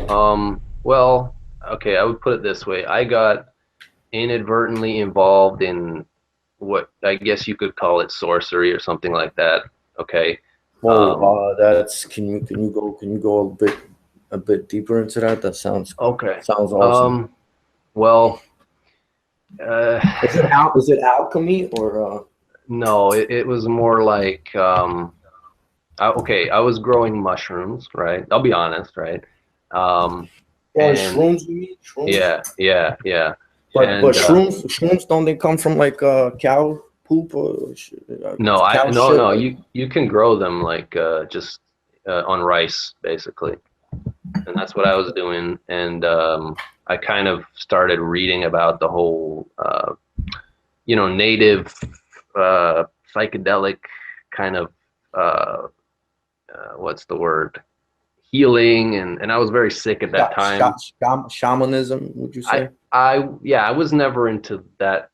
Well, okay, I would put it this way. I got inadvertently involved in what I guess you could call it sorcery or something like that. Okay. Whoa, Um, that's can you go a bit deeper into that? That okay. sounds awesome. Um, well, uh, Is it alchemy or no, it was more like, okay, I was growing mushrooms, right? I'll be honest, right? Um, well, and shrooms? You mean shrooms? yeah. But And shrooms don't they come from like cow poop or no, cow shit? no, Like you can grow them like just on rice, basically. And that's what I was doing. And I kind of started reading about the whole, native psychedelic kind of uh, what's the word, healing, and I was very sick at that time. shamanism? Would you say? Yeah, I was never into that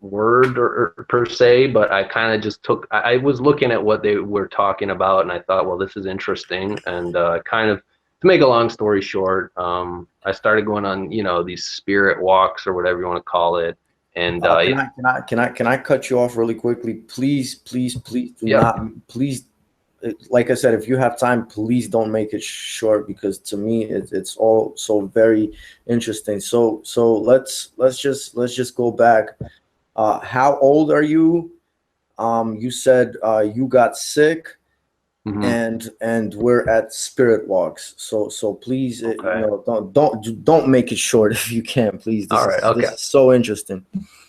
word or per se, but I kind of just took. I was looking at what they were talking about, and I thought, well, this is interesting, and kind of. To make a long story short, I started going on, these spirit walks or whatever you want to call it, and Can I cut you off really quickly? Please do yeah, not. Please, like I said, if you have time, please don't make it short because to me it's all so very interesting. So let's just go back. How old are you? You said you got sick, hmm and we're at spirit walks. So please, okay, don't make it short if you can, please. all right, This okay. is so interesting.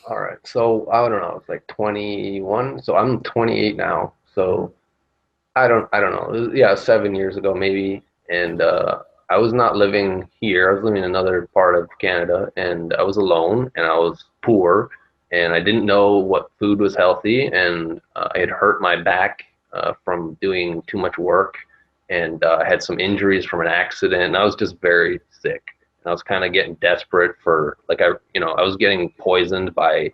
All right. So I don't know. It's like 21. So I'm 28 now. So I don't know. Yeah, 7 years ago maybe. And I was not living here. I was living in another part of Canada, and I was alone, and I was poor, and I didn't know what food was healthy, and I had hurt my back from doing too much work, and I had some injuries from an accident, and I was just very sick. And I was kind of getting desperate for like I was getting poisoned by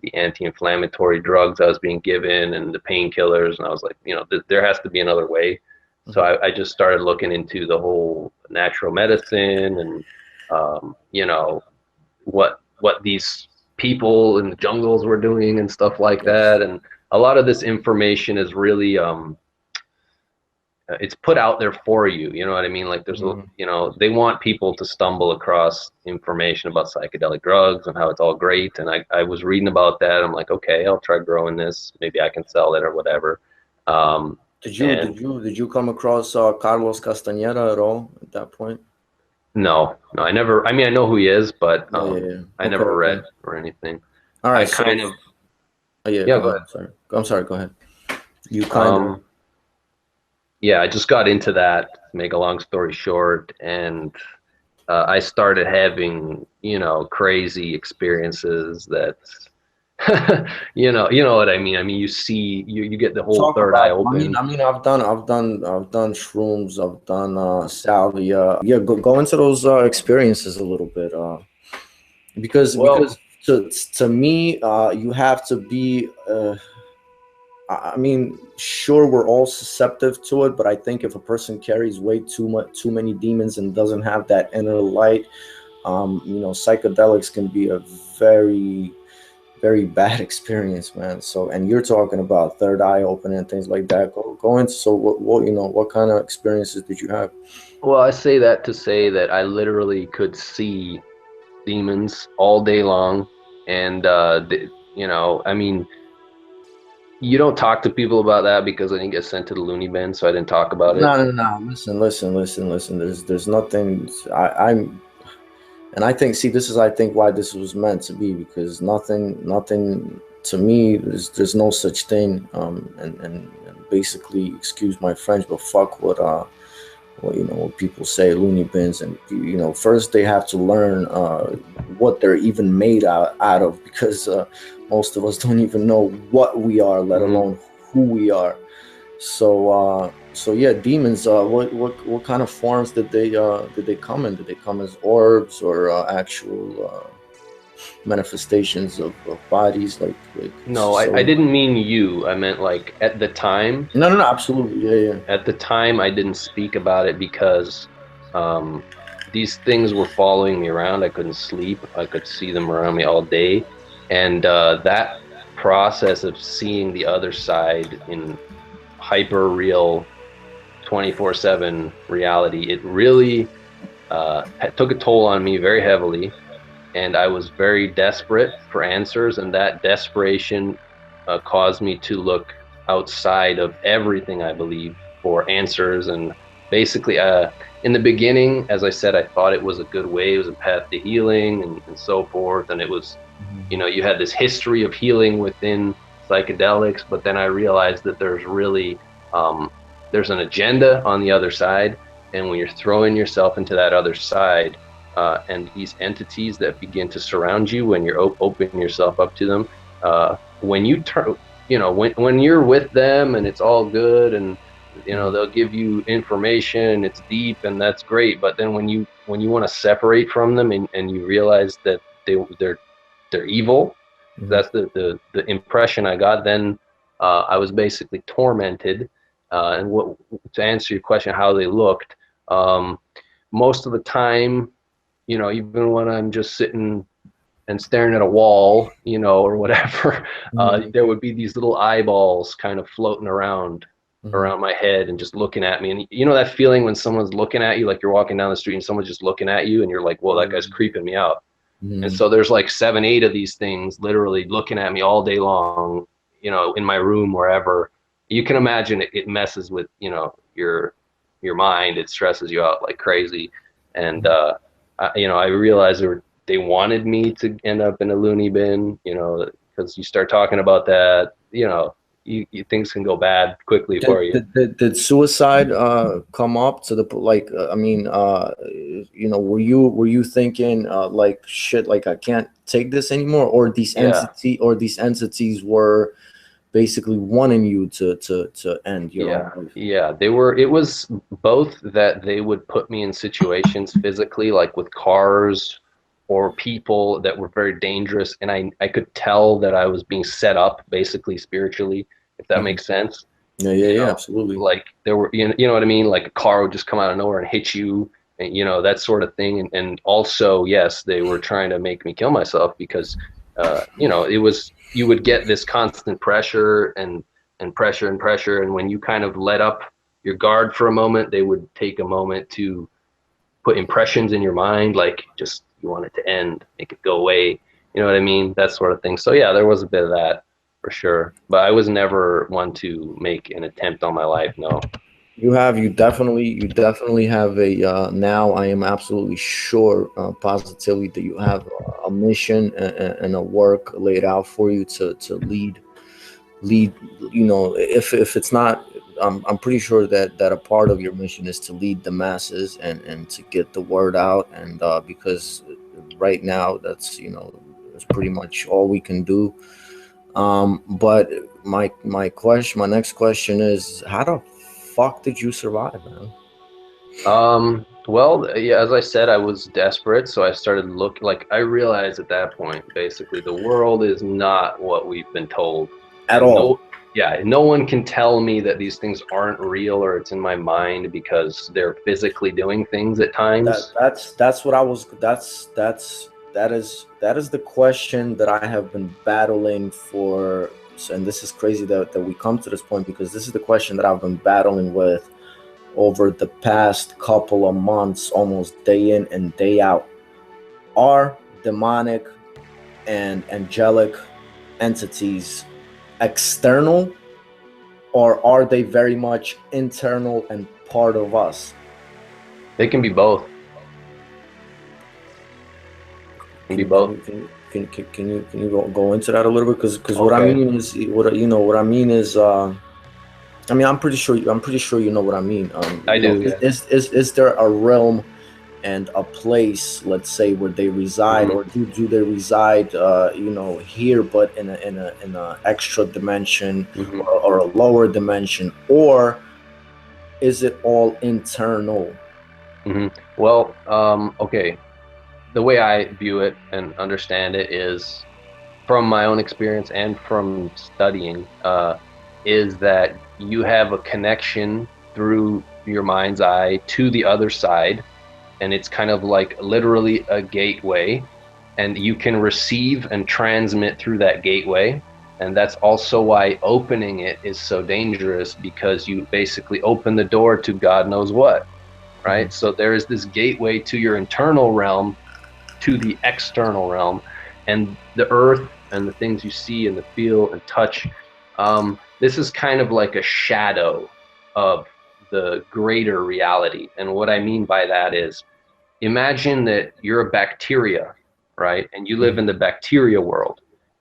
the anti-inflammatory drugs I was being given and the painkillers, and I was like, there has to be another way. So Mhm. I just started looking into the whole natural medicine and what these people in the jungles were doing and stuff like Yes. that. And a lot of this information is really it's put out there for you. You know what I mean? Like Mhm. they want people to stumble across information about psychedelic drugs and how it's all great. And I was reading about that. I'm like, okay, I'll try growing this. Maybe I can sell it or whatever. Um, and Did you come across Carlos Castaneda at all at that point? no, I never, I mean, I know who he is, but Yeah. I Okay, never okay. read or anything. All I right. kind of, Yeah, yeah, go go ahead. ahead. I'm sorry. I'm sorry. Go ahead. You kind of. Um, yeah, I just got into that, to make a long story short, and I started having, crazy experiences that, you know what I mean. I mean, you get the whole Talk third eye about. open. I've done shrooms. I've done salvia. Yeah, go into those experiences a little bit. Because Well, to me, you have to be. I mean, sure, we're all susceptible to it, but I think if a person carries way too many demons and doesn't have that inner light, psychedelics can be a very very bad experience, man. So, and you're talking about third eye opening and things like that. Go into so what kind of experiences did you have? well, I say that to say that I literally could see demons all day long, and I mean, you don't talk to people about that because I didn't get sent to the loony bin, so I didn't talk about it. No. Listen. There's nothing. I'm and I think, see, this is, I think, why this was meant to be, because nothing to me, there's no such thing. And basically, excuse my French, but fuck what people say, loony bins. And first they have to learn what they're even made out of, because most of us don't even know what we are, let hmm alone who we are. So yeah, demons. What kind of forms did they come in? Did they come as orbs or actual manifestations of bodies, like No, I so? didn't mean you. I meant like at the time. No, absolutely, yeah. At the time, I didn't speak about it because um, these things were following me around. I couldn't sleep. I could see them around me all day. And that process of seeing the other side in hyper real 24/7 reality, it really took a toll on me very heavily. And I was very desperate for answers. And that desperation caused me to look outside of everything I believed for answers. And basically, in the beginning, as I said, I thought it was a good way, it was a path to healing and so forth. And it was, you know, you had this history of healing within psychedelics, but then I realized that there's an agenda on the other side. And when you're throwing yourself into that other side, and these entities that begin to surround you when you're opening yourself up to them, when you turn, you know, when you're with them and it's all good, and you know they'll give you information, it's deep and that's great. But then when you want to separate from them, and you realize that they're evil, Mhm. that's the impression I got. Then I was basically tormented. And what to answer your question, how they looked, um, most of the time, you know, even when I'm just sitting and staring at a wall, you know, or whatever, Mhm. there would be these little eyeballs kind of floating Mhm. around my head and just looking at me. And you know that feeling when someone's looking at you, like you're walking down the street and someone's just looking at you, and you're like, "Whoa, that guy's creeping me out." And Mhm. so there's like 7, 8 of these things literally looking at me all day long, you know, in my room, wherever. You can imagine it messes with, you know, your mind. It stresses you out like crazy. And you know, I realized they wanted me to end up in a loony bin, you know, because you start talking about that, you know, things can go bad quickly Did, for you. did suicide come up to the like? I mean, you know, were you thinking like shit, like I can't take this anymore, or Yeah. these entities were basically wanting you to end your own Yeah, life? yeah, it was both that they would put me in situations physically, like with cars or people that were very dangerous, and I could tell that I was being set up basically spiritually, if that Mhm. makes sense. Yeah, yeah, You yeah, know, absolutely. like there were, you know what I mean? Like a car would just come out of nowhere and hit you, and you know, that sort of thing. And also, yes, they were trying to make me kill myself because, you know, it was, you would get this constant pressure and pressure and pressure. And when you kind of let up your guard for a moment, they would take a moment to put impressions in your mind, like just you want it to end, make it go away. You know what I mean? That sort of thing. So yeah, there was a bit of that for sure. But I was never one to make an attempt on my life. No. You definitely have a now I am absolutely sure positively that you have a mission and a work laid out for you to lead, you know, if it's not, I'm pretty sure that a part of your mission is to lead the masses and to get the word out. And because right now that's, you know, that's pretty much all we can do. But my next question is, how the fuck did you survive, man? Well, yeah, as I said, I was desperate, so I started looking, like I realized at that point, basically, the world is not what we've been told. At And all? no, yeah, no one can tell me that these things aren't real or it's in my mind because they're physically doing things at times. That's what I was. That is the question that I have been battling for. So, and this is crazy that we come to this point, because this is the question that I've been battling with over the past couple of months, almost day in and day out. Are demonic and angelic entities external, or are they very much internal and part of us? They can be both. Can be both. Can you go into that a little bit? Because what I Okay, mean is, what you know what I mean is, I mean, I'm pretty sure you know what I mean. I You know, do. Yeah. is there a realm and a place, let's say, where they reside, Hmm. or do they reside, you know, here, but in a extra dimension, Hmm. or a lower dimension, or is it all internal? Hmm. Well, okay. The way I view it and understand it is from my own experience and from studying, is that you have a connection through your mind's eye to the other side, and it's kind of like literally a gateway, and you can receive and transmit through that gateway. And that's also why opening it is so dangerous, because you basically open the door to God knows what, Mm-hmm. right? So there is this gateway to your internal realm, to the external realm, and the earth and the things you see and the feel and touch. This is kind of like a shadow of the greater reality. And what I mean by that is, imagine that you're a bacteria, right? And you live in the bacteria world,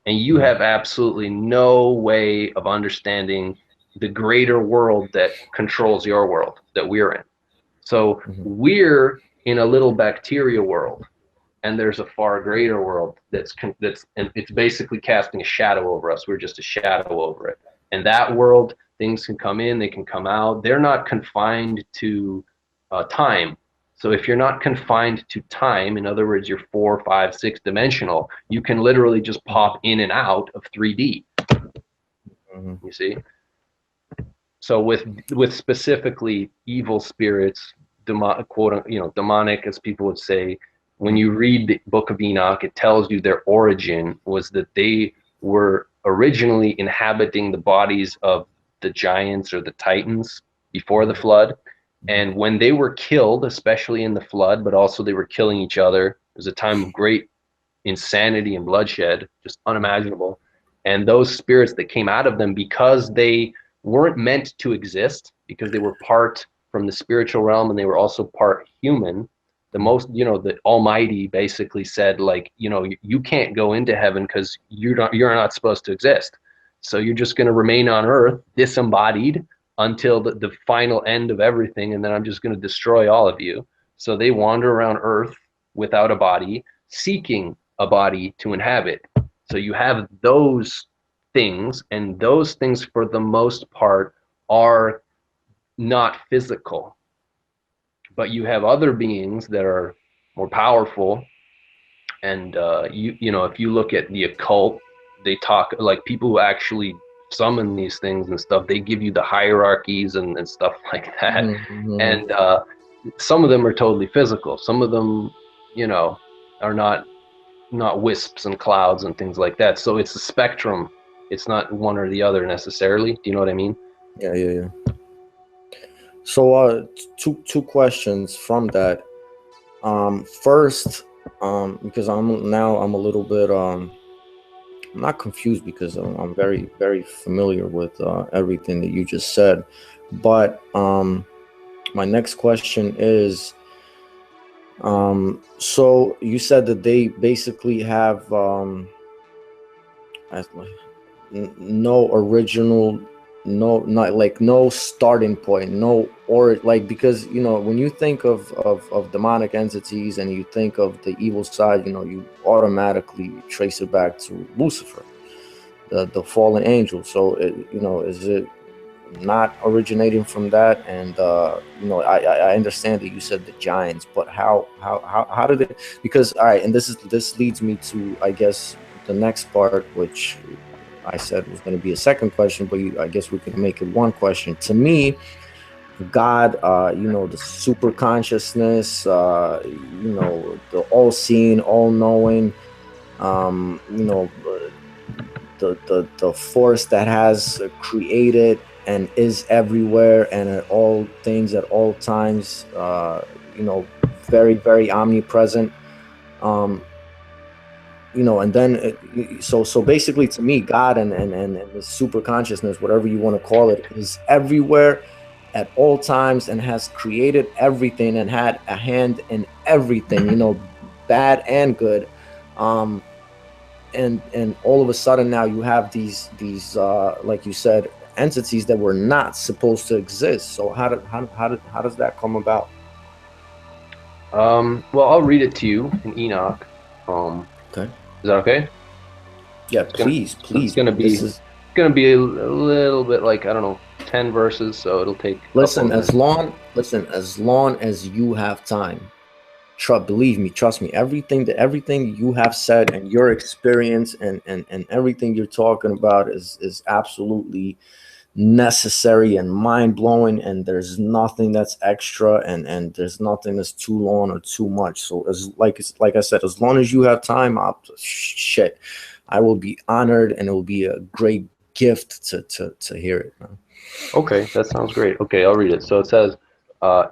and you Mm-hmm. have absolutely no way of understanding the greater world that controls your world that we're in. So Mm-hmm. we're in a little bacteria world, and there's a far greater world that's and it's basically casting a shadow over us. We're just a shadow over it. And that world, things can come in, they can come out. They're not confined to time. So if you're not confined to time, in other words, you're 4, 5, 6 dimensional, you can literally just pop in and out of 3D. Mm-hmm. You see? So with specifically evil spirits, quote, demonic, as people would say, when you read the Book of Enoch, it tells you their origin was that they were originally inhabiting the bodies of the giants or the titans before the flood. And when they were killed, especially in the flood, but also they were killing each other, it was a time of great insanity and bloodshed, just unimaginable. And those spirits that came out of them, because they weren't meant to exist, because they were part from the spiritual realm and they were also part human, the Almighty basically said, like, you can't go into heaven because you're not supposed to exist. So you're just going to remain on earth disembodied until the final end of everything, and then I'm just going to destroy all of you. So they wander around earth without a body, seeking a body to inhabit. So you have those things, and those things, for the most part, are not physical. But you have other beings that are more powerful, and if you look at the occult, they talk like people who actually summon these things and stuff. They give you the hierarchies and stuff like that, Mm-hmm. and some of them are totally physical. Some of them, are not wisps and clouds and things like that. So it's a spectrum. It's not one or the other necessarily. Do you know what I mean? Yeah, yeah, yeah. So, two questions from that. First, because I'm a little bit I'm not confused because I'm very very familiar with everything that you just said, but my next question is, so you said that they basically have as- no original, no, not like no starting point, no, or like, because when you think of demonic entities and you think of the evil side, you automatically trace it back to Lucifer, the fallen angel. So is it not originating from that? And I understand that you said the giants, but how did it? Because all right, and this leads me to, I guess, the next part, which I said was going to be a second question, but I guess we can make it one question. To me, God, the super consciousness, the all-seeing, all-knowing, the force that has created and is everywhere and at all things at all times, very very omnipresent. um and then so basically, to me, God and the super consciousness, whatever you want to call it, is everywhere at all times and has created everything and had a hand in everything, bad and good. um and all of a sudden now you have these like you said, entities that were not supposed to exist. So how does that come about? Well, I'll read it to you in Enoch. Okay. Is that okay? Yeah, It's gonna please, it's please, gonna man. be This is, it's gonna be a little bit, like, I don't know, 10 verses, so it'll take a couple of listen, minutes. as long as you have time, believe me, trust me, everything you have said and your experience and everything you're talking about is absolutely necessary and mind-blowing, and there's nothing that's extra, and there's nothing that's too long or too much. So it's like I said, as long as you have time, shit, I will be honored, and it will be a great gift to hear it, man. Okay, that sounds great. Okay, I'll read it. So it says, uh,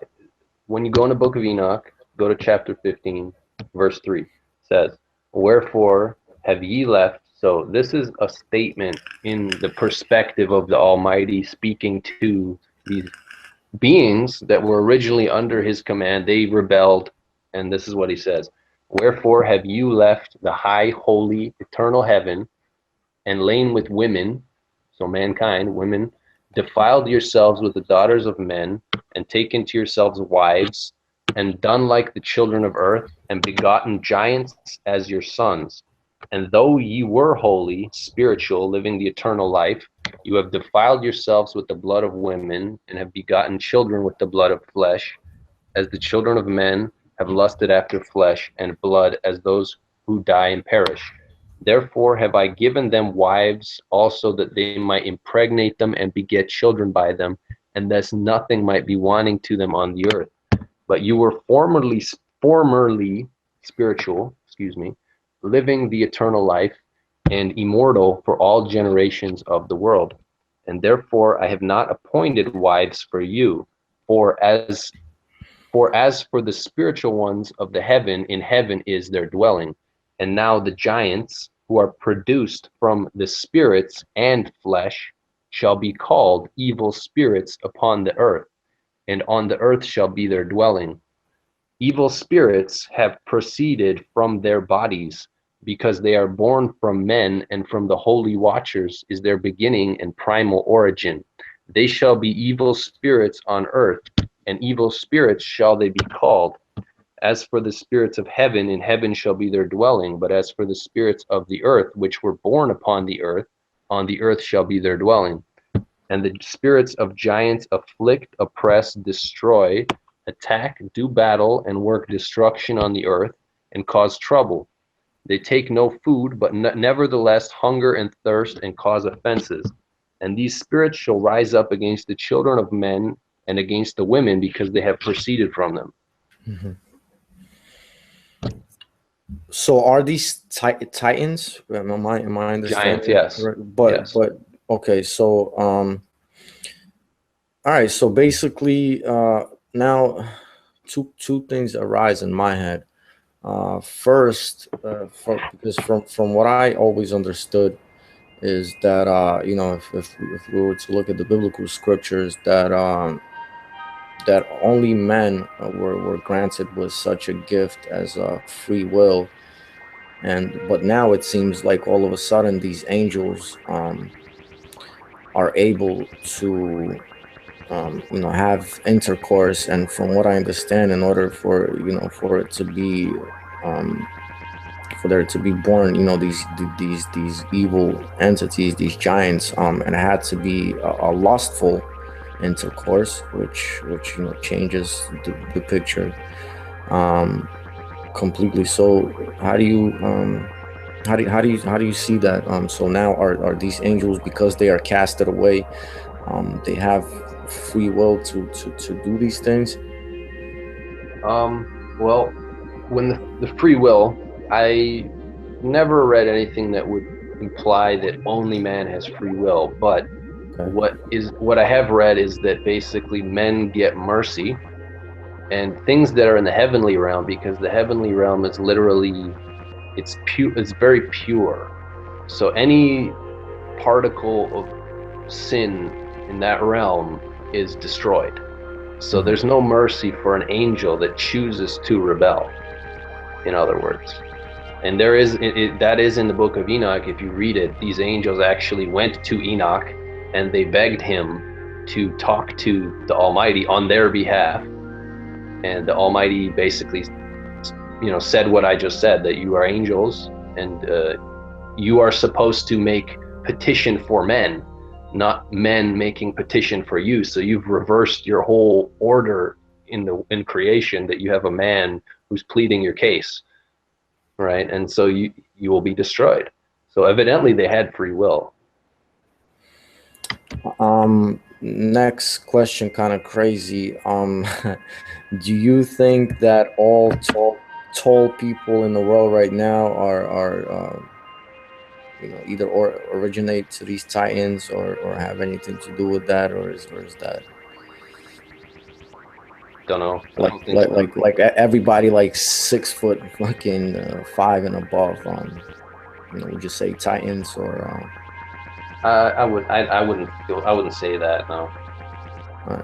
when you go in the book of Enoch, go to chapter 15, verse 3. It says, wherefore have ye left? So this is a statement in the perspective of the Almighty speaking to these beings that were originally under his command. They rebelled, and this is what he says. Wherefore have you left the high, holy, eternal heaven, and lain with women, so mankind, women, defiled yourselves with the daughters of men, and taken to yourselves wives, and done like the children of earth, and begotten giants as your sons. And though ye were holy, spiritual, living the eternal life, you have defiled yourselves with the blood of women, and have begotten children with the blood of flesh, as the children of men have lusted after flesh and blood, as those who die and perish. Therefore have I given them wives also, that they might impregnate them and beget children by them, and thus nothing might be wanting to them on the earth. But you were formerly spiritual, living the eternal life, and immortal for all generations of the world. And therefore I have not appointed wives for you, for as for the spiritual ones of the heaven, in heaven is their dwelling. And now the giants, who are produced from the spirits and flesh, shall be called evil spirits upon the earth, and on the earth shall be their dwelling. Evil spirits have proceeded from their bodies, because they are born from men, and from the holy watchers is their beginning and primal origin. They shall be evil spirits on earth, and evil spirits shall they be called. As for the spirits of heaven, in heaven shall be their dwelling. But as for the spirits of the earth, which were born upon the earth shall be their dwelling. And the spirits of giants afflict, oppress, destroy, attack, do battle, and work destruction on the earth, and cause trouble. They take no food, but nevertheless hunger and thirst, and cause offenses. And these spirits shall rise up against the children of men and against the women, because they have proceeded from them. Mm-hmm. So are these titans? Am I understanding? Giants, yes. But okay. So all right. So basically, now two things arise in my head. First, because from what I always understood is that if we were to look at the biblical scriptures, that only men were granted with such a gift as free will, but now it seems like all of a sudden these angels are able to have intercourse. And from what I understand, in order for it to be for there to be born, these evil entities, these giants, and it had to be a lustful intercourse, which changes the picture completely. So how do you see that? So now are these angels, because they are casted away, they have free will to do these things? Well, when the free will, I never read anything that would imply that only man has free will. But what I have read is that basically men get mercy and things that are in the heavenly realm, because the heavenly realm is literally, it's very pure. So any particle of sin in that realm is destroyed. So there's no mercy for an angel that chooses to rebel, in other words. And there is that is in the book of Enoch. If you read it, these angels actually went to Enoch and they begged him to talk to the Almighty on their behalf. And the Almighty basically, said what I just said, that you are angels, and you are supposed to make petition for men, not men making petition for you. So you've reversed your whole order in creation, that you have a man who's pleading your case, right? And so you will be destroyed. So evidently they had free will. Next question, kind of crazy. Do you think that all tall people in the world right now are either or originate to these Titans or have anything to do with that, or is that Don't know. I don't think so. everybody like 6 foot fucking five and above? Would you say Titans or? I wouldn't say that. No.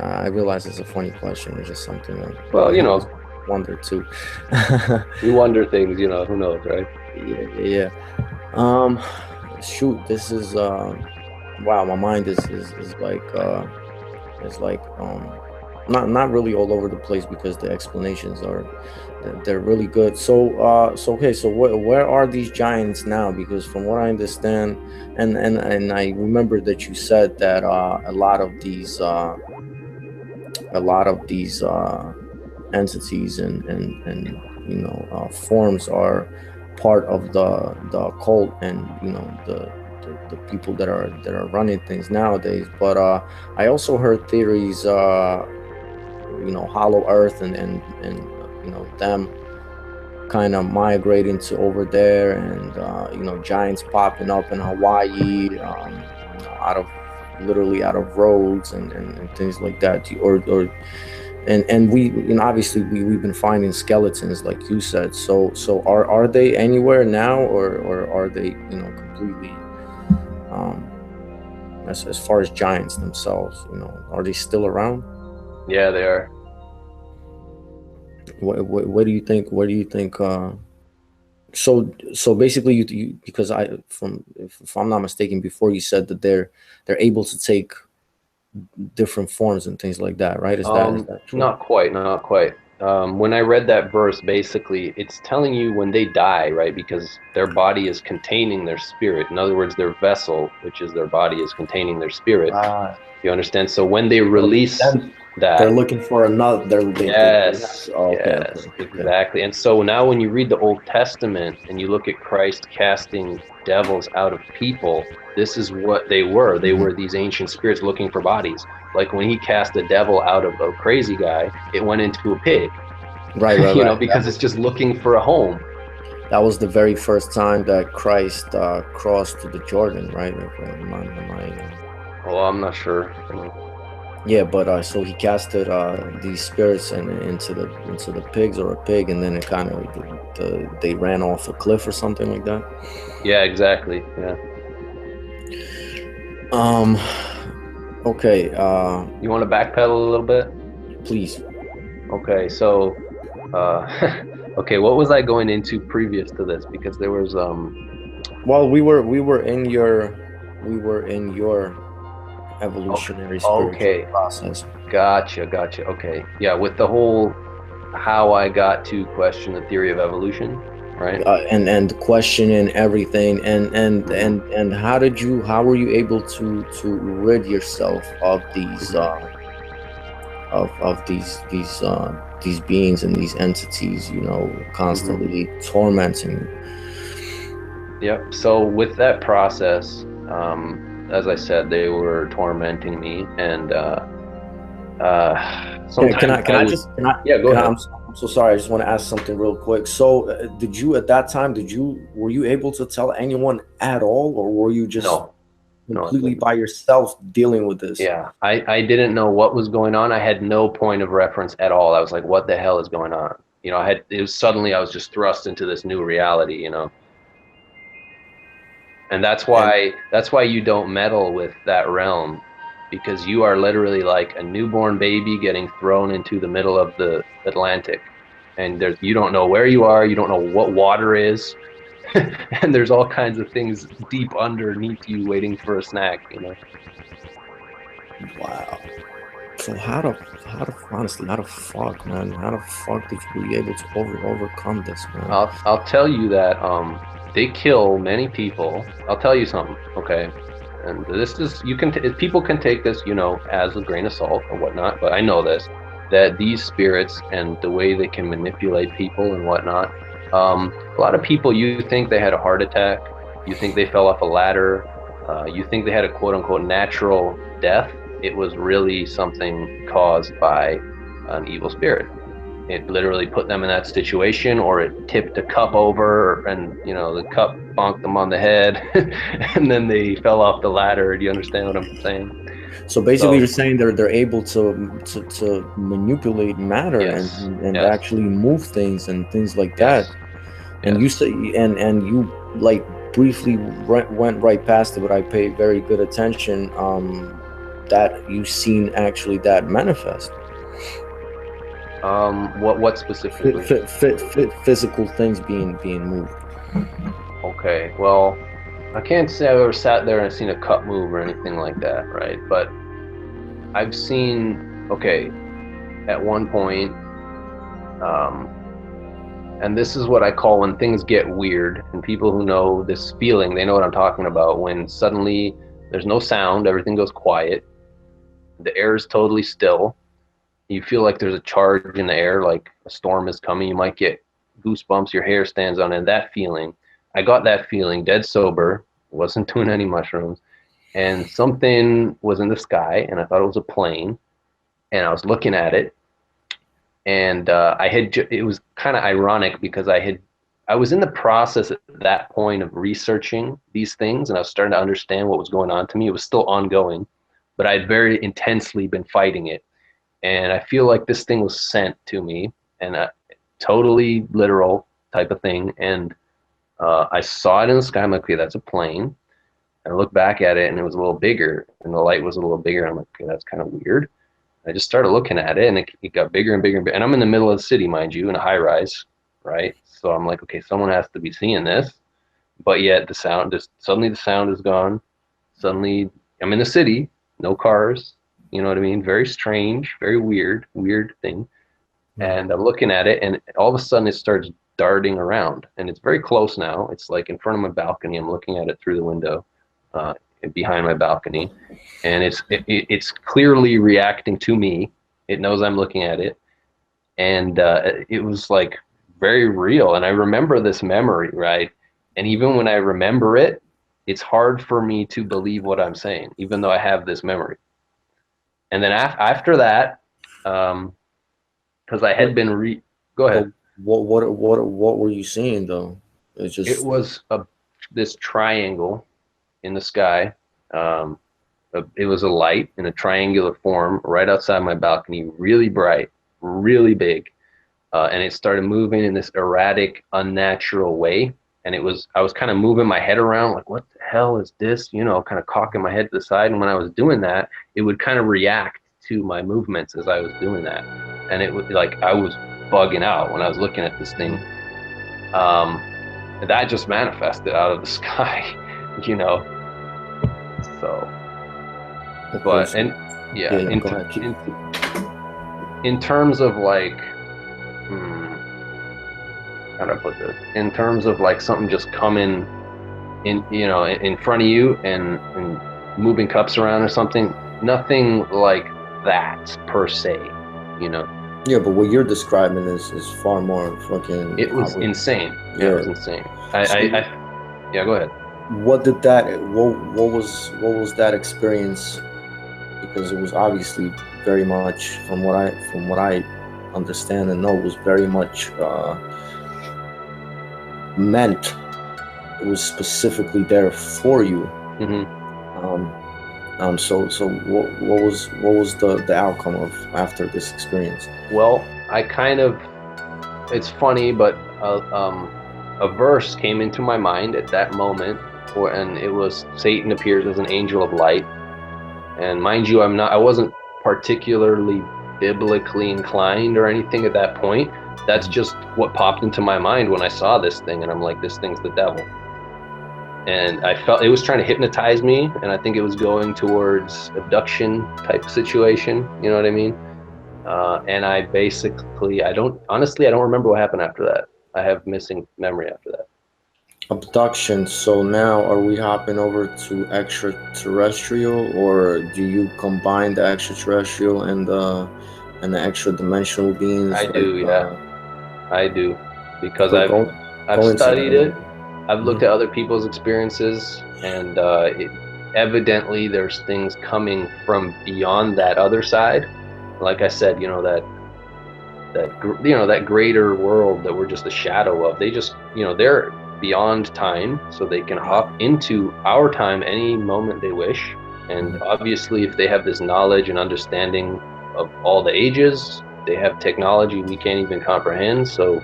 I realize it's a funny question. It's just something that Well, I always wonder too. we wonder things. Who knows, right? Yeah. Um, Shoot, this is wow. My mind is not really all over the place because the explanations are they're really good. So okay. So where are these giants now? Because from what I understand, and I remember that you said that a lot of these entities and forms are part of the cult, and the people that are running things nowadays. But I also heard theories, hollow earth and them kind of migrating to over there, and giants popping up in Hawaii, out of literally out of roads and things like that. And we obviously we've been finding skeletons like you said. So are they anywhere now, or are they completely, um as far as giants themselves, are they still around? Yeah, they are. What do you think? So basically, because if I'm not mistaken, before you said that they're able to take different forms and things like that, right? Is that true? Not quite, not quite. When I read that verse, basically, it's telling you when they die, right? Because their body is containing their spirit. In other words, their vessel, which is their body, is containing their spirit. Ah, You understand? So when they so release then they're that, looking for another. They have yes, to, oh, okay, okay, yes, okay. exactly. And so now when you read the Old Testament and you look at Christ casting devils out of people, this is what they were. They Mhm. were these ancient spirits looking for bodies. Like when he cast the devil out of a crazy guy, it went into a pig, Right, right, right. That because it's was just looking for a home. that was the very first time that Christ crossed to the Jordan, right? Oh, I'm not sure. Yeah, but so he casted these spirits into the pigs or a pig, and then it kind of they ran off a cliff or something like that. Yeah, exactly. Yeah. Um. Okay. You want to backpedal a little bit? Please. Okay, so okay, what was I going into previous to this? Because there was Well, we were in your okay, evolutionary spiritual okay, process. gotcha. Okay. Yeah, with the whole how I got to question the theory of evolution, right? And questioning everything, Hmm. and how were you able to rid yourself of these these beings and these entities, Hmm. constantly tormenting you? Yep. So with that process, as I said, they were tormenting me, and Can sometimes I can I I would. just can I Yeah, go can I, ahead. I'm so sorry. I just want to ask something real quick. So, did you at that time? Were you able to tell anyone at all, or were you just No, no, I completely couldn't. by yourself dealing with this? Yeah, I didn't know what was going on. I had no point of reference at all. I was like, what the hell is going on? It was suddenly I was just thrust into this new reality. And And that's why you don't meddle with that realm, because you are literally like a newborn baby getting thrown into the middle of the Atlantic. And you don't know where you are, you don't know what water is, and there's all kinds of things deep underneath you waiting for a snack. wow. So how to honestly, how the fuck, man? How the fuck did you be able to overcome this, man? I'll tell you that they kill many people. I'll tell you something, okay? And this is people can take this, as a grain of salt or whatnot, but I know this, that these spirits and the way they can manipulate people and whatnot. A lot of people, you think they had a heart attack, you think they fell off a ladder, You think they had a quote unquote natural death. It was really something caused by an evil spirit. It literally put them in that situation, or it tipped a cup over and, you know, the cup bonked them on the head and then they fell off the ladder. Do you understand what I'm saying? So basically, So, you're saying they're able to manipulate matter yes, and yes, actually move things and things like that. yes, And you yes. say and you like briefly went right past it, but I paid very good attention. That you've seen actually that manifest. What specifically? Physical things being moved. Okay, well, I can't say I've ever sat there and seen a cup move or anything like that, right? But I've seen, okay, at one point, um, and this is what I call when things get weird, and people who know this feeling, they know what I'm talking about, when suddenly there's no sound, everything goes quiet, the air is totally still, you feel like there's a charge in the air, like a storm is coming, you might get goosebumps, your hair stands on end, that feeling. I got that feeling dead sober, wasn't doing any mushrooms, and something was in the sky, and I thought it was a plane, and I was looking at it, and it was kind of ironic because I was in the process at that point of researching these things, and I was starting to understand what was going on to me. It was still ongoing, but I had very intensely been fighting it, and I feel like this thing was sent to me, and totally literal type of thing. And I saw it in the sky. I'm like, okay, that's a plane. And I looked back at it, and it was a little bigger, and the light was a little bigger. I'm like, okay, that's kind of weird. I just started looking at it, and it got bigger and bigger and bigger. And I'm in the middle of the city, mind you, in a high rise, right? So I'm like, okay, someone has to be seeing this. But yet the sound just suddenly the sound is gone. Suddenly I'm in the city, no cars. You know what I mean? Very strange, very weird, weird thing. Hmm. And I'm looking at it, and all of a sudden it starts darting around, and it's very close now. It's like in front of my balcony. I'm looking at it through the window, uh, behind my balcony, and it's clearly reacting to me. It knows I'm looking at it, and it was like very real. And I remember this memory, right? And even when I remember it, it's hard for me to believe what I'm saying, even though I have this memory. And then after that, because I had But been go but ahead. what were you seeing though? It's It just was this triangle in the sky. Um, it was a light in a triangular form right outside my balcony, really bright, really big, and it started moving in this erratic, unnatural way. And I was kind of moving my head around, like, what the hell is this? You know, kind of cocking my head to the side. And when I was doing that, it would kind of react to my movements as I was doing that. And it was like I was bugging out when I was looking at this thing. Um, that just manifested out of the sky, you know. So, okay. but So and yeah, yeah, yeah. Go ahead. Keep. in terms of like, hmm, how do I put this? In terms of like something just coming in, you know, in front of you and moving cups around or something, nothing like that per se, you know. Yeah, but what you're describing is far more fucking. It I was would. insane. Yeah, it Yeah. was insane. So Yeah, go ahead. what did that? What was that experience? Because it was obviously very much from what I understand and know was very much meant. It was specifically there for you. Hmm. Um, so what was the outcome of after this experience? Well, it's funny, but a verse came into my mind at that moment, and it was Satan appears as an angel of light. And mind you, I wasn't particularly biblically inclined or anything at that point. That's just what popped into my mind when I saw this thing, and I'm like, this thing's the devil. And I felt it was trying to hypnotize me, and I think it was going towards abduction type situation. You know what I mean? And I basically, I don't remember what happened after that. I have missing memory after that. Abduction. So now are we hopping over to extraterrestrial, or do you combine the extraterrestrial and the extra dimensional beings I like do, yeah, I do, because go I've go into that studied a little it. bit? I've looked Mhm. at other people's experiences, and evidently there's things coming from beyond that other side. Like I said, that greater world that we're just a shadow of. They just, they're beyond time, so they can Right. hop into our time any moment they wish. And Mhm. obviously, if they have this knowledge and understanding of all the ages, they have technology we can't even comprehend. So,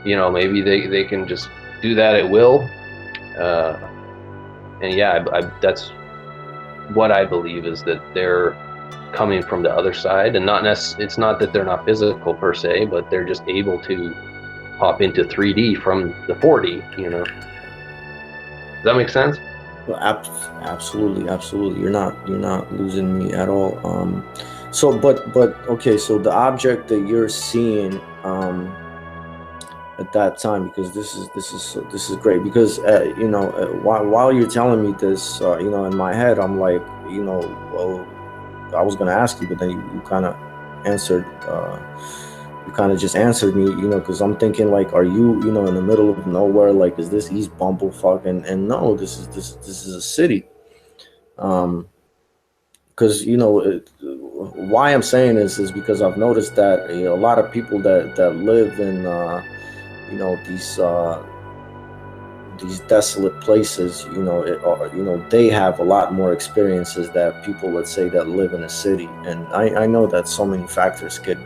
maybe they can just do that at will. Uh, and yeah, that's what I believe, is that they're coming from the other side, and it's not that they're not physical per se, but they're just able to hop into 3D from the 4D. Does that make sense? Well, absolutely, absolutely. You're not losing me at all. So, but okay. So the object that you're seeing at that time, because this is great, because while you're telling me this, in my head I'm like, well, I was gonna ask you, but then you kind of answered. You kind of just answered me, because I'm thinking like, are you, in the middle of nowhere? Like, is this East Bumblefuck? And no, this is a city. Um, because why I'm saying this is because I've noticed that a lot of people that live in these desolate places, they have a lot more experiences that people, let's say, that live in a city. And I know that so many factors can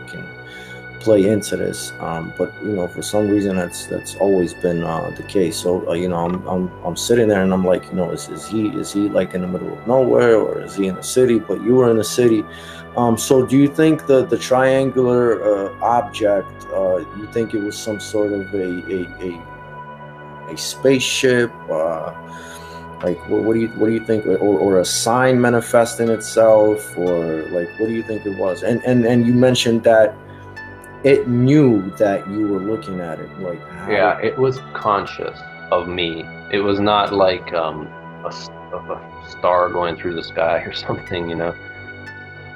play into this, but for some reason that's always been the case. So I'm sitting there and I'm like, is he like in the middle of nowhere, or is he in a city? But you were in a city. So do you think the triangular object, you think it was some sort of a spaceship? Like, what do you think, or a sign manifesting itself, or like, what do you think it was? And you mentioned that it knew that you were looking at it. Like, how did? Yeah, it was conscious of me. It was not like a star going through the sky or something.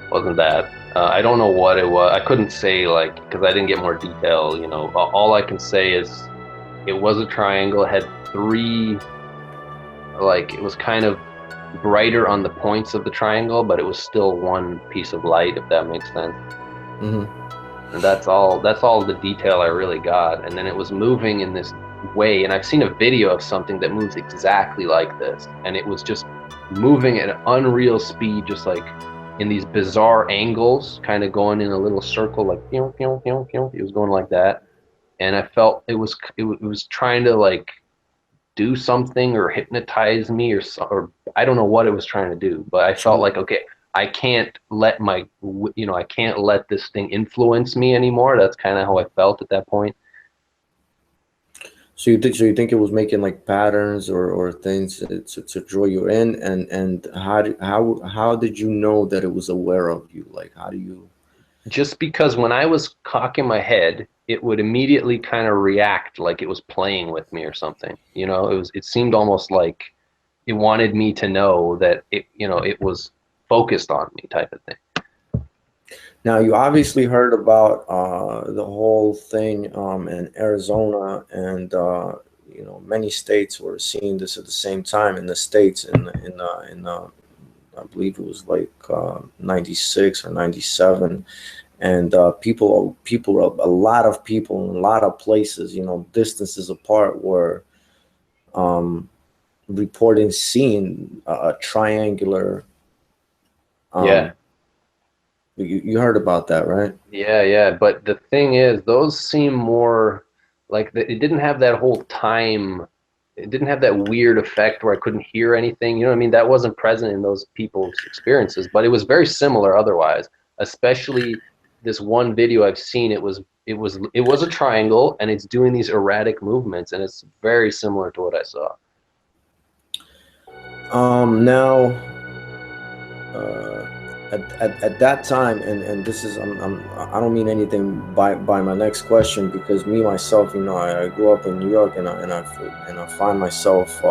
Wasn't that. I don't know what it was. I couldn't say, like, because I didn't get more detail. All I can say is it was a triangle. It had three, like, it was kind of brighter on the points of the triangle, but it was still one piece of light, if that makes sense. Hmm. And that's all the detail I really got. And then it was moving in this way, and I've seen a video of something that moves exactly like this, and it was just moving at an unreal speed, just like in these bizarre angles, kind of going in a little circle, like pew, pew, pew, pew. It was going like that, and I felt it was trying to, like, do something or hypnotize me, or I don't know what it was trying to do, but I felt So, like, okay, I can't let this thing influence me anymore. That's kind of how I felt at that point. so you think it was making like patterns or things to draw you in, and how did you know that it was aware of you? Like, how do you? Just because when I was cocking my head, it would immediately kind of react like it was playing with me or something. It seemed almost like it wanted me to know that it was focused on me, type of thing. Now, you obviously heard about the whole thing in Arizona, and many states were seeing this at the same time in the states, I believe it was like 96 or 97. And people, a lot of people in a lot of places, distances apart, were um, reporting seeing a triangular. Yeah. Um, you heard about that, right? Yeah, yeah, but the thing is, those seem more like it didn't have that whole time. It didn't have that weird effect where I couldn't hear anything. You know what I mean? That wasn't present in those people's experiences, but it was very similar otherwise. Especially this one video I've seen, it was a triangle, and it's doing these erratic movements, and it's very similar to what I saw. Now, uh, at that time, and this is, I don't mean anything by my next question, because me myself, I grew up in New York, and I find myself,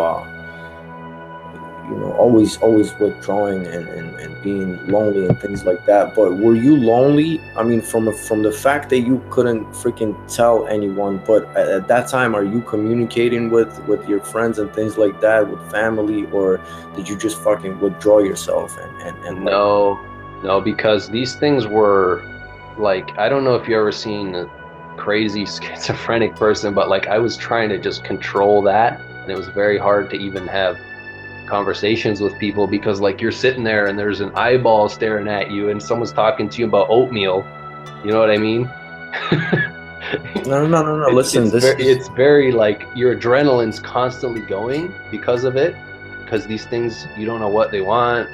always withdrawing and being lonely and things like that. But were you lonely? I mean, from the fact that you couldn't freaking tell anyone, but at that time, are you communicating with your friends and things like that, with family, or did you just fucking withdraw yourself and like? No, no, because these things were like, I don't know if you ever seen a crazy schizophrenic person, but like I was trying to just control that. And it was very hard to even have conversations with people because like you're sitting there and there's an eyeball staring at you and someone's talking to you about oatmeal. You know what I mean? No, no, no, no. It's Listen, it's this very is it's very like your adrenaline's constantly going because of it, because these things you don't know what they want.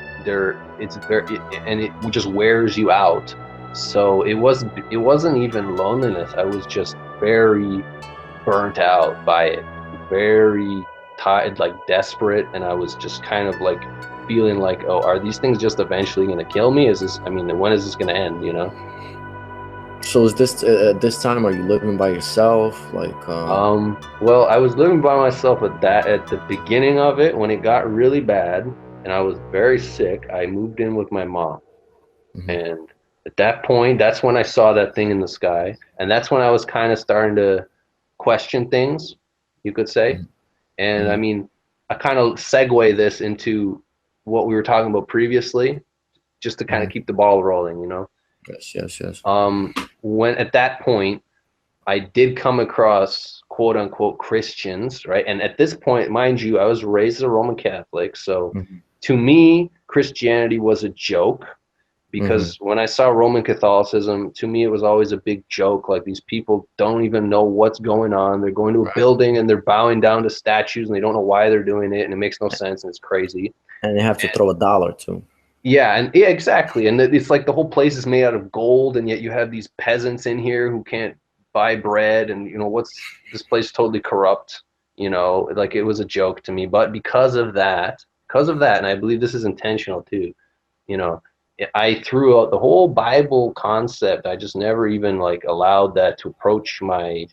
It's very and it just wears you out. So it wasn't even loneliness. I was just very burnt out by it, very tired, like desperate, and I was just kind of like feeling like, oh, are these things just eventually going to kill me? Is this? I mean, when is this going to end? You know? so. Is this at this time? Are you living by yourself? Like, Well, I was living by myself at the beginning of it when it got really bad and I was very sick. I moved in with my mom. mhm, And at that point, that's when I saw that thing in the sky. And that's when I was kind of starting to question things, you could say. mhm, And I mhm, mean, I kind of segue this into what we were talking about previously, just to kind of mhm. keep the ball rolling, you know. Yes, yes, yes. When at that point, I did come across quote unquote Christians, right? And at this point, mind you, I was raised a Roman Catholic. So Mhm, to me, Christianity was a joke mhm. because when I saw Roman Catholicism, to me, it was always a big joke. Like these people don't even know what's going on. They're going to a Right. building and they're bowing down to statues and they don't know why they're doing it. And it makes no sense and it's crazy. And you have to throw a dollar too. Yeah, and yeah, exactly. And it's like the whole place is made out of gold, and yet you have these peasants in here who can't buy bread, and what's this place totally corrupt, like it was a joke to me. But because of that, and I believe this is intentional too, you know, I threw out the whole Bible concept. I just never even like allowed that to approach my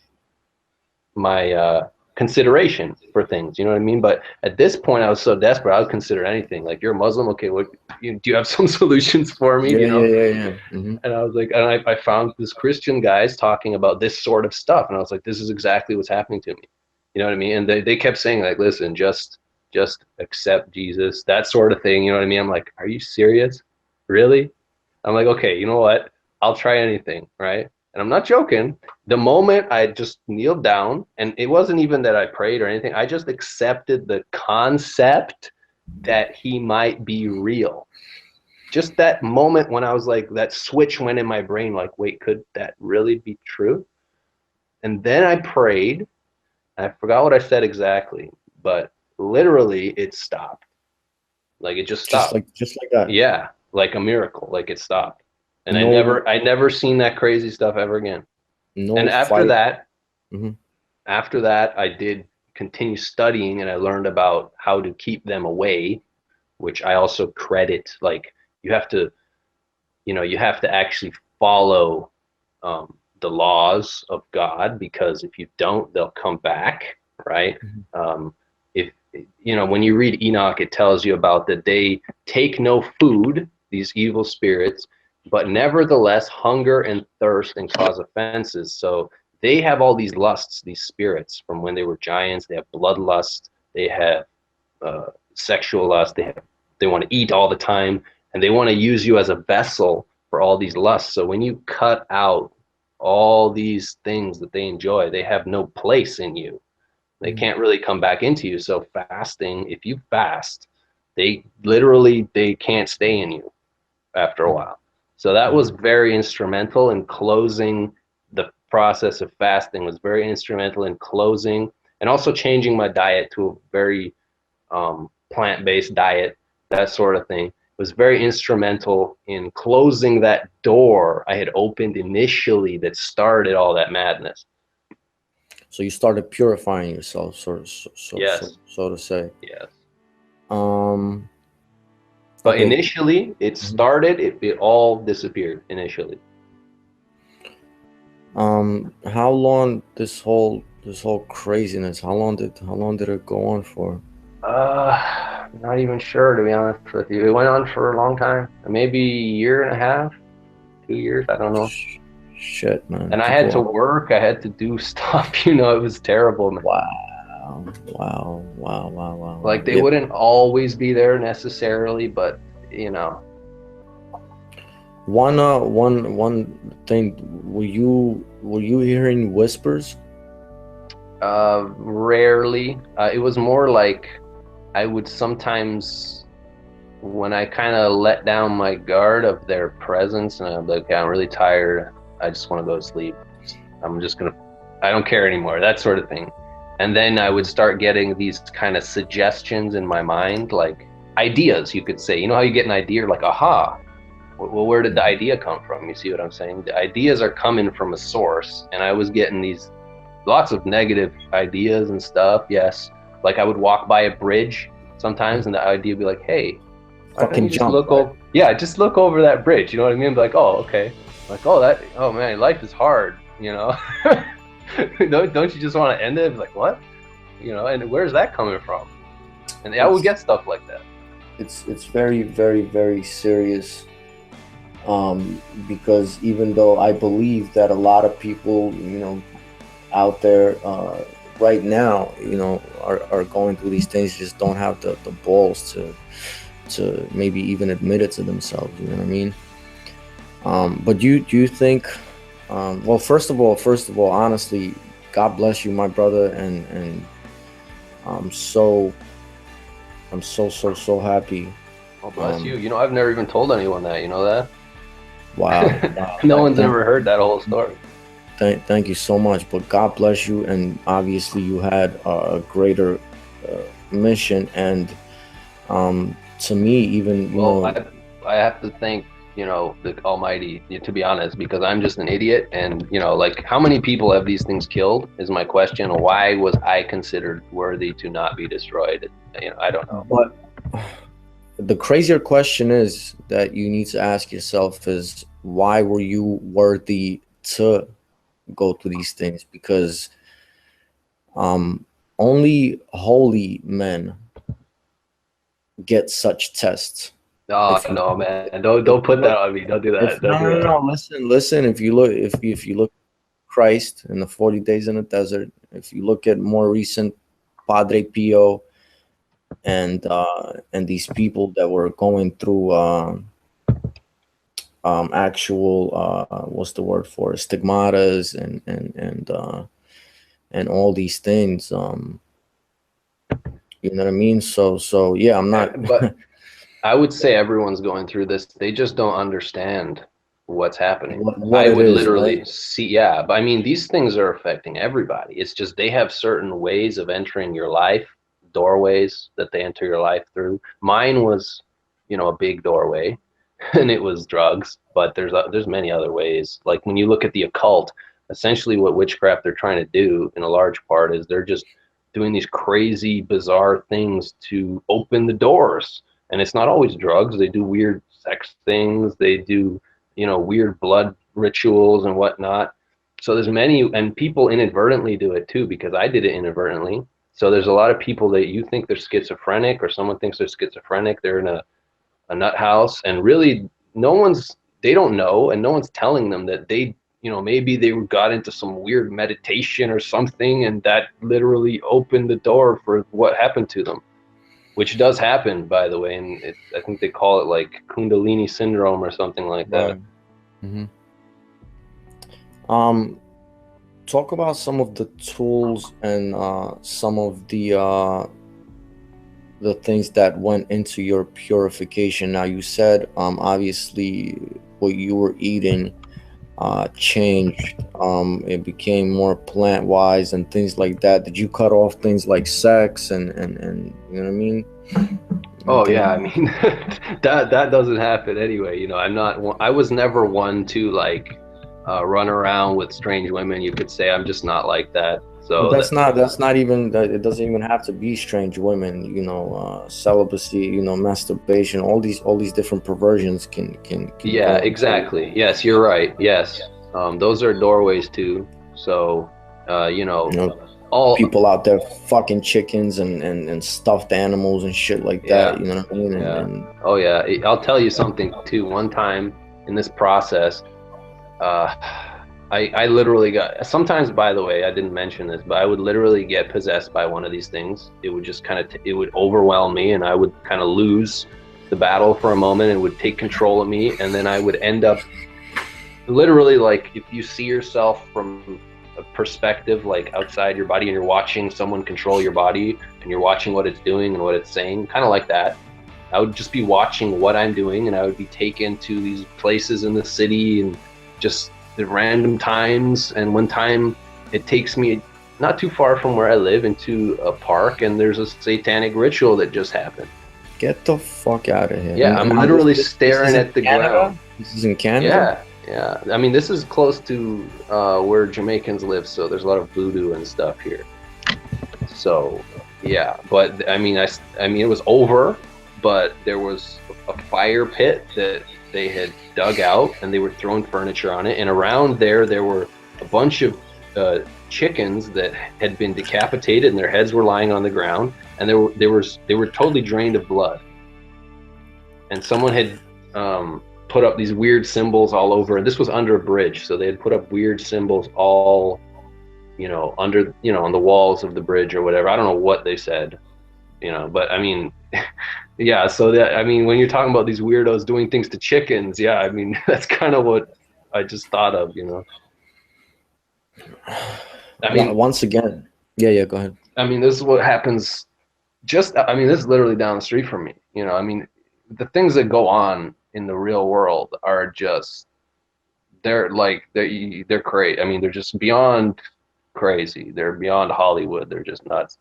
consideration for things. You know what I mean? But at this point, I was so desperate, I would consider anything. Like, you're a Muslim, okay? What do you have some solutions for me? Yeah, yeah, yeah, yeah. Hmm. And I was like, and I found this Christian guys talking about this sort of stuff, and I was like, this is exactly what's happening to me. You know what I mean? And they kept saying like, listen, just accept Jesus, that sort of thing. You know what I mean? I'm like, are you serious? Really? I'm like, okay, you know what? I'll try anything, right? And I'm not joking. The moment I just kneeled down, and it wasn't even that I prayed or anything, I just accepted the concept that he might be real. Just that moment when I was like, that switch went in my brain, like, wait, could that really be true? And then I prayed. I forgot what I said exactly, but literally it stopped. Like it just stopped. Just like that. Yeah, like a miracle. Like it stopped. And I No, never I never seen that crazy stuff ever again. And no after fight. that, Hmm. after that, I did continue studying and I learned about how to keep them away, which I also credit. Like you have to, you have to actually follow the laws of God, because if you don't, they'll come back, right? Hmm. If when you read Enoch, it tells you about that they take no food, these evil spirits, but nevertheless hunger and thirst and cause offenses. So they have all these lusts, these spirits from when they were giants. They have bloodlust, they have sexual lust, they want to eat all the time, and they want to use you as a vessel for all these lusts. So when you cut out all these things that they enjoy, they have no place in you. They Hmm. can't really come back into you. So fasting, if you fast, they can't stay in you after a while. So that was very instrumental in closing. The process of fasting was very instrumental in closing and also changing my diet to a very plant-based diet, that sort of thing. It was very instrumental in closing that door I had opened initially that started all that madness. So you started purifying yourself, Yes, so to say. yes. Um. But Okay. initially, Mhm. it all disappeared initially. How long this whole craziness? How long did it go on for? Not even sure, to be honest with you. It went on for a long time, maybe a year and a half, 2 years, I don't know. Shit, man. And I had to People. work, I had to do stuff, you know, it was terrible, man. Wow. Wow. Wow. Wow. Wow. Like Wow. they Yeah. wouldn't always be there necessarily, but you know, One thing. Were you hearing whispers? rarely. It was more like I would sometimes, when I kind of let down my guard of their presence, and I'm like, "Okay, I'm really tired. I just want to go to sleep. I'm just gonna, I don't care anymore," that sort of thing. And then I would start getting these kind of suggestions in my mind, like ideas, you could say. You know how you get an idea, like, aha, well, where did the idea come from? You see what I'm saying? The ideas are coming from a source, and I was getting these lots of negative ideas and stuff. Yes, like I would walk by a bridge sometimes, and the idea would be like, "Hey, why don't Fucking you just jump, look right? over? Yeah, just look over that bridge." You know what I mean? Like, oh, okay. Like, oh, that. Oh man, life is hard. You know, don't you just want to end it? Like, what? You know, and where's that coming from? And I would It's get stuff like that. it's very, very, very serious. Because even though I believe that a lot of people, out there right now, are going through these things, just don't have the balls to maybe even admit it to themselves. You know what I mean? But do you think? Well, first of all, honestly, God bless you, my brother, and I'm so so happy. Well, bless you. Um, You know, I've never even told anyone that. You know wow, that? wow. No one's ever heard that whole story. Thank you so much. But God bless you, and obviously you had a greater mission, and to me, even Well, I have to thank, you know, the Almighty, to be honest, because I'm just an idiot, and you know, like how many people have these things killed is my question. Why was I considered worthy to not be destroyed? You know, I don't know. but the crazier question is that you need to ask yourself is why were you worthy to go through these things? Because um, only holy men get such tests. Oh If you no, man, don't if you put look, that on me. Don't do if that. Don't no do no that. no listen, if you look Christ in the 40 days in the desert, if you look at more recent Padre Pio and these people that were going through actual what's the word for it? Stigmatas and all these things, you know what I mean? So yeah, I'm not. But I would say everyone's going through this. They just don't understand what's happening. what I it would is, right? literally see, yeah, but I mean, these things are affecting everybody. It's just they have certain ways of entering your life, doorways that they enter your life through. Mine was, you know, a big doorway, and it was drugs. But there's many other ways. Like when you look at the occult, essentially what witchcraft they're trying to do in a large part is they're just doing these crazy, bizarre things to open the doors. And it's not always drugs. They do weird sex things. They do, you know, weird blood rituals and whatnot. So there's many, and people inadvertently do it too, because I did it inadvertently. So there's a lot of people that you think they're schizophrenic, or someone thinks they're schizophrenic. They're in a nut house, and really no one's, they don't know, and no one's telling them that they, you know, maybe they got into some weird meditation or something, and that literally opened the door for what happened to them, which does happen, by the way. And I think they call it like Kundalini syndrome or something like that. Right. Hmm. Um, Talk about some of the tools and some of the things that went into your purification. Now, you said obviously what you were eating changed. It became more plant wise and things like that. Did you cut off things like sex and you know what I mean? Oh Anything? yeah, I mean that doesn't happen anyway. You know, I was never one to like run around with strange women. You could say I'm just not like that. But So that's not even that. It doesn't even have to be strange women. Celibacy. Masturbation. All these different perversions can yeah, go into. exactly. Yes, you're right. Yes, those are doorways too. So, you know, You know. all people out there fucking chickens and stuffed animals and shit like that. yeah, You know what I mean? yeah. And Oh yeah. I'll tell you something too. One time in this process, uh, I literally got, sometimes, by the way, I didn't mention this, but I would literally get possessed by one of these things. It would just kind of, it would overwhelm me, and I would kind of lose the battle for a moment, and it would take control of me. And then I would end up literally, like, if you see yourself from a perspective, like outside your body, and you're watching someone control your body, and you're watching what it's doing and what it's saying, kind of like that. I would just be watching what I'm doing, and I would be taken to these places in the city, and just the random times. And one time it takes me not too far from where I live into a park, and there's a satanic ritual that just happened. get the fuck out of here. Yeah, I'm Now literally this is staring in at the Canada. ground. This is in Canada. Yeah, yeah. I mean, this is close to where Jamaicans live, so there's a lot of voodoo and stuff here. So, yeah. But I mean, it was over, but there was a fire pit that they had dug out, and they were throwing furniture on it. And around there, there were a bunch of chickens that had been decapitated, and their heads were lying on the ground, and they were totally drained of blood. And someone had put up these weird symbols all over. This was under a bridge, so they had put up weird symbols all, under, on the walls of the bridge or whatever. I don't know what they said, but I mean, yeah. So that, I mean, when you're talking about these weirdos doing things to chickens, yeah, I mean, that's kind of what I just thought of. I mean, Once again, yeah, go ahead. I mean, this is what happens. I mean, this is literally down the street from me. I mean, the things that go on in the real world are just, they're crazy. I mean, they're just beyond crazy. They're beyond Hollywood. They're just nuts.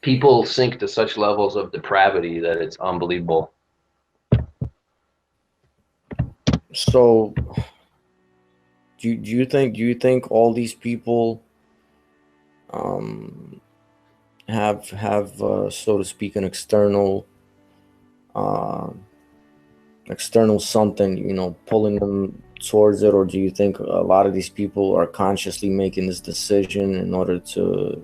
People sink to such levels of depravity that it's unbelievable. So, do you think all these people um have so to speak an uh external something, pulling them towards it, or do you think a lot of these people are consciously making this decision in order to,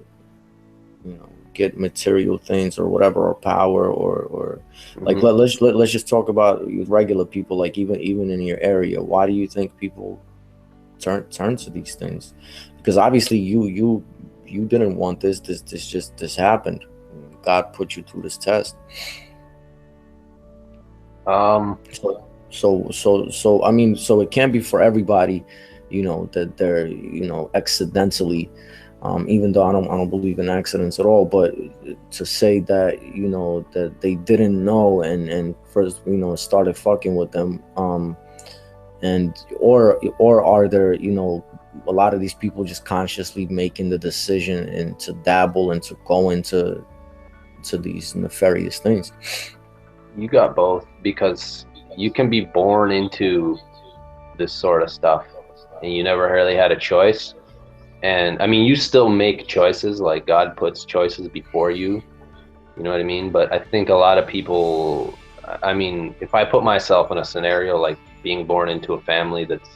get material things or whatever, or power, or like, Hmm. let's just talk about regular people, like even in your area. Why do you think people turn to these things? Because obviously you didn't want this happened. God put you through this test. Um, So I mean, so it can't be for everybody, that they're, accidentally, even though I don't believe in accidents at all, but to say that, that they didn't know, and first, started fucking with them, and or are there, a lot of these people just consciously making the decision and to dabble and to go into these nefarious things? you got both, because you can be born into this sort of stuff, and you never really had a choice. And I mean, you still make choices, like God puts choices before you. You know what I mean? But I think a lot of people, I mean, if I put myself in a scenario like being born into a family that's,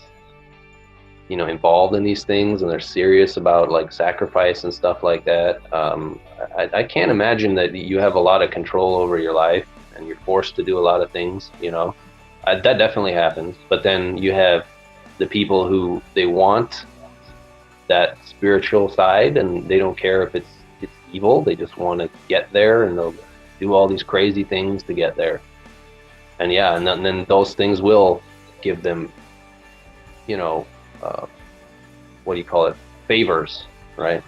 involved in these things, and they're serious about like sacrifice and stuff like that, I can't imagine that you have a lot of control over your life, and you're forced to do a lot of things. That definitely happens. But then you have the people who they want that spiritual side, and they don't care if it's evil. They just want to get there, and they'll do all these crazy things to get there. And yeah, and then those things will give them, you know, uh, what do you call it? Favors, right?